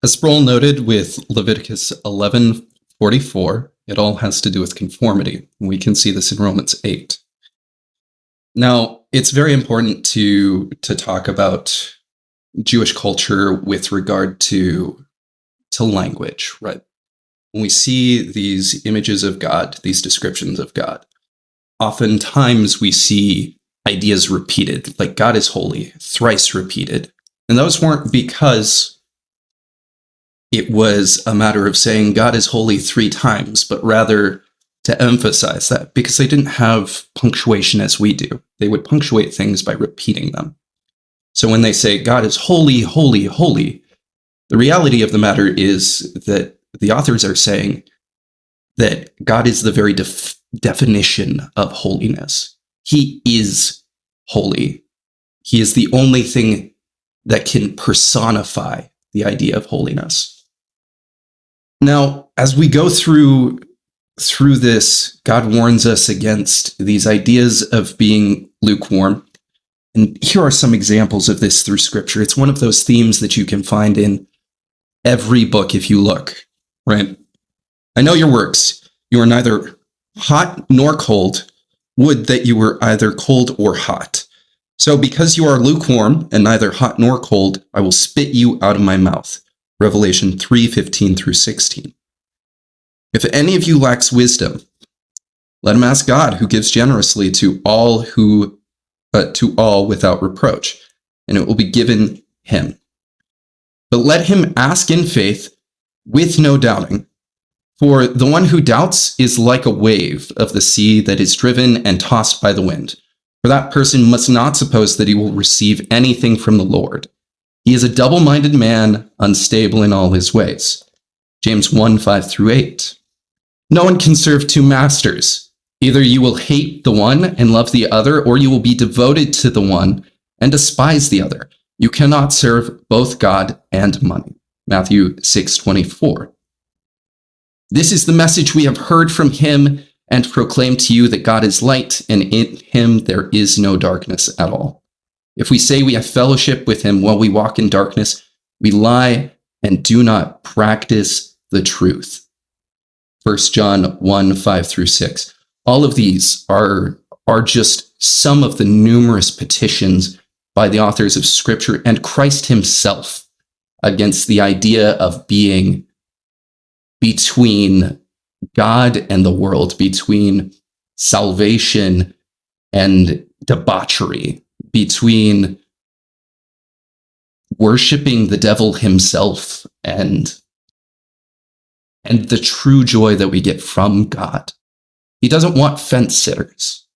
As Sproul noted with Leviticus 11:44, it all has to do with conformity. We can see this in Romans 8. Now, it's very important to talk about Jewish culture with regard to language, right? When we see these images of God, these descriptions of God, oftentimes we see ideas repeated, like God is holy, thrice repeated. And those weren't because it was a matter of saying God is holy 3 times, but rather to emphasize that, because they didn't have punctuation as we do. They would punctuate things by repeating them. So when they say God is holy, holy, holy, the reality of the matter is that the authors are saying that God is the very definition of holiness. He is holy. He is the only thing that can personify the idea of holiness. Now, as we go through this, God warns us against these ideas of being lukewarm. And here are some examples of this through Scripture. It's one of those themes that you can find in every book if you look, right? I know your works. You are neither hot nor cold. Would that you were either cold or hot. So because you are lukewarm and neither hot nor cold, I will spit you out of my mouth. Revelation 3:15 through 16. If any of you lacks wisdom, let him ask God, who gives generously to all without reproach, and it will be given him. But let him ask in faith with no doubting. For the one who doubts is like a wave of the sea that is driven and tossed by the wind. For that person must not suppose that he will receive anything from the Lord. He is a double-minded man, unstable in all his ways. James 1:5 through 8. No one can serve 2 masters. Either you will hate the one and love the other, or you will be devoted to the one and despise the other. You cannot serve both God and money. Matthew 6:24. This is the message we have heard from him and proclaim to you, that God is light, and in him there is no darkness at all. If we say we have fellowship with him while we walk in darkness, we lie and do not practice the truth. 1 John 1:5 through 6. All of these are just some of the numerous petitions by the authors of Scripture and Christ himself against the idea of being between God and the world, between salvation and debauchery, between worshiping the devil himself and the true joy that we get from God. He doesn't want fence sitters.